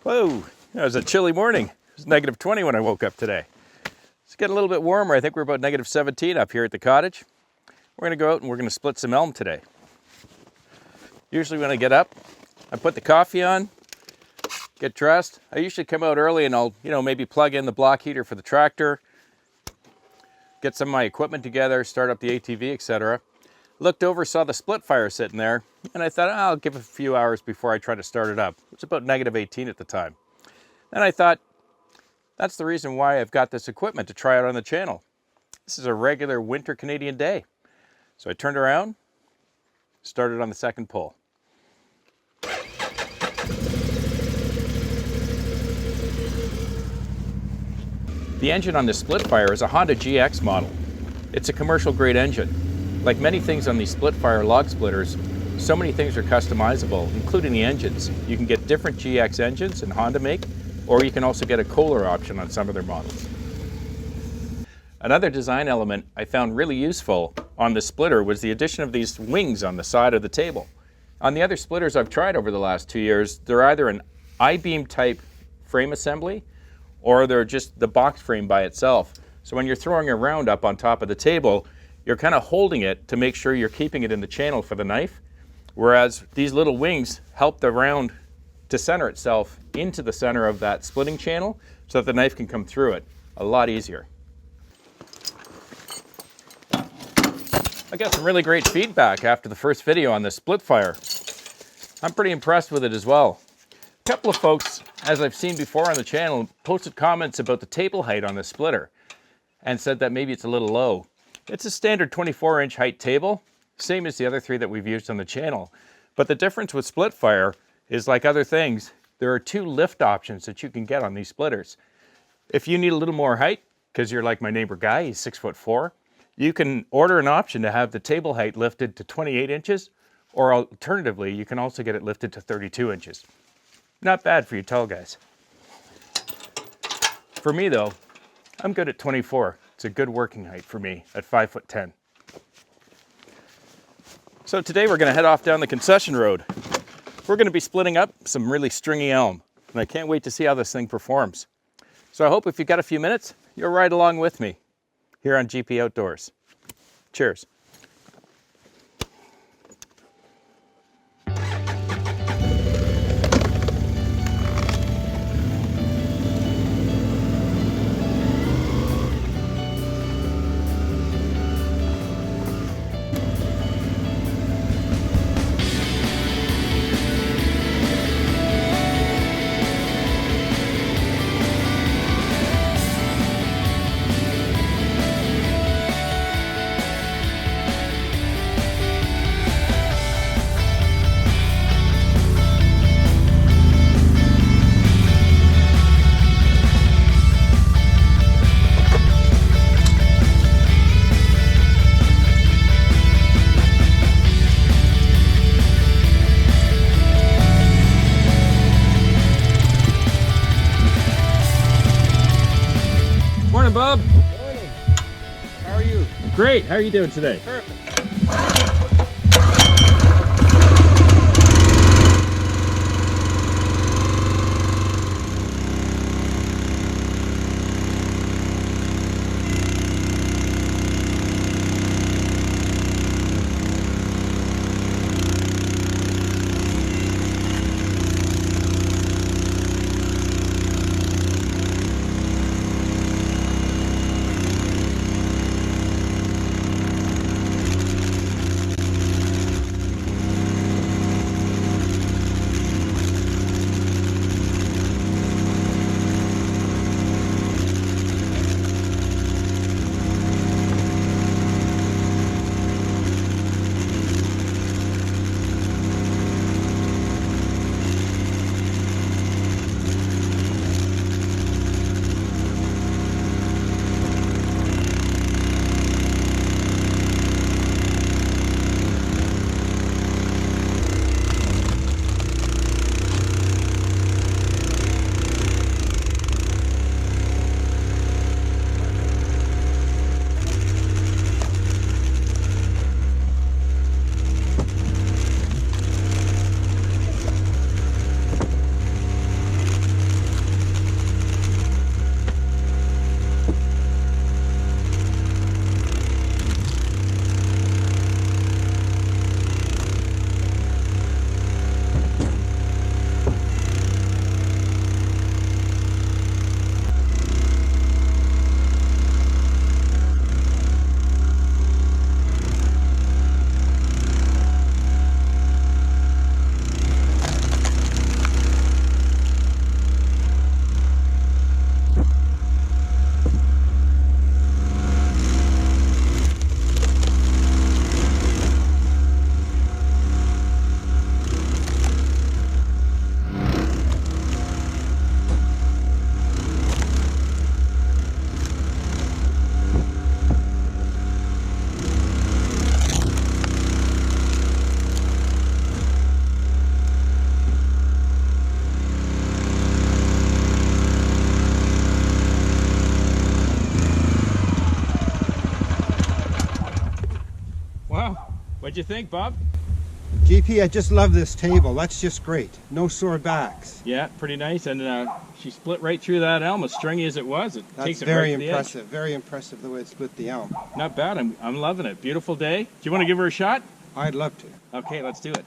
Whoa, it was a chilly morning. It was negative 20 when I woke up today. It's getting a little bit warmer. I think we're about negative 17 up here at the cottage. We're gonna go out and we're gonna split some elm today. Usually when I get up, I put the coffee on, get dressed. I usually come out early and I'll, maybe plug in the block heater for the tractor, get some of my equipment together, start up the ATV, etc. Looked over, saw the splitfire sitting there, and I thought, I'll give it a few hours before I try to start it up. It was about negative 18 at the time. And I thought, that's the reason why I've got this equipment to try out on the channel. This is a regular winter Canadian day. So I turned around, started on the second pull. The engine on this splitfire is a Honda GX model. It's a commercial grade engine. Like many things on these splitfire log splitters, so many things are customizable, including the engines. You can get different GX engines in Honda make, or you can also get a Kohler option on some of their models. Another design element I found really useful on the splitter was the addition of these wings on the side of the table. On the other splitters I've tried over the last 2 years, they're either an I-beam type frame assembly, or they're just the box frame by itself. So when you're throwing a round up on top of the table, you're kind of holding it to make sure you're keeping it in the channel for the knife, whereas these little wings help the round to center itself into the center of that splitting channel so that the knife can come through it a lot easier. I got some really great feedback after the first video on this splitfire. I'm pretty impressed with it as well. A couple of folks, as I've seen before on the channel, posted comments about the table height on the splitter and said that maybe it's a little low. It's a standard 24-inch height table, same as the other three that we've used on the channel. But the difference with splitfire is, like other things, there are 2 lift options that you can get on these splitters. If you need a little more height, because you're like my neighbor guy, he's 6'4", you can order an option to have the table height lifted to 28 inches, or alternatively, you can also get it lifted to 32 inches. Not bad for you tall guys. For me though, I'm good at 24. It's a good working height for me at 5'10". So today we're going to head off down the concession road. We're going to be splitting up some really stringy elm, and I can't wait to see how this thing performs. So I hope if you've got a few minutes, you'll ride along with me here on GP Outdoors. Cheers. Morning, Bob. Morning. How are you? Great. How are you doing today? Perfect. What'd you think, Bob? GP, I just love this table. That's just great. No sore backs. Yeah, pretty nice. And she split right through that elm, as stringy as it was. It That's takes it very right to the edge. impressive. Very impressive the way it split the elm. Not bad. I'm loving it. Beautiful day. Do you want to give her a shot? I'd love to. Okay, let's do it.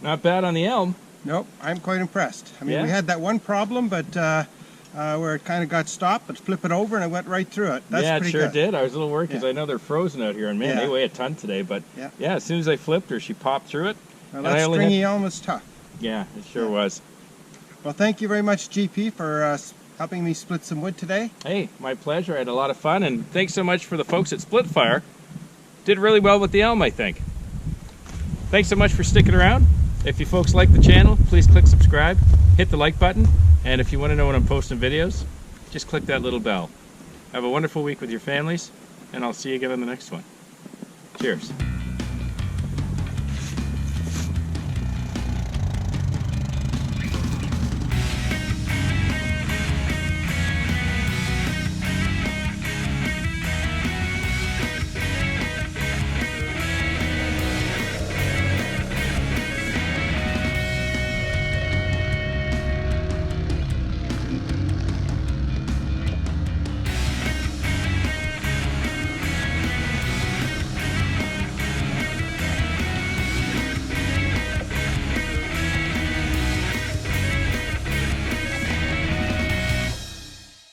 Not bad on the elm. Nope, I'm quite impressed. I mean, Yeah? we had that one problem, but where it kind of got stopped, but flip it over and it went right through it. That's yeah, it pretty sure good. did. I was a little worried because Yeah. I know they're frozen out here, and man, Yeah. they weigh a ton today. But Yeah. yeah, as soon as I flipped her, she popped through it. Now, And that I only stringy had- elm is tough. Yeah, it sure Yeah. was. Well, thank you very much, GP, for helping me split some wood today. Hey, my pleasure. I had a lot of fun, and thanks so much for the folks at Splitfire. Did really well with the elm, I think. Thanks so much for sticking around. If you folks like the channel, please click subscribe, hit the like button, and if you want to know when I'm posting videos, just click that little bell. Have a wonderful week with your families, and I'll see you again on the next one. Cheers.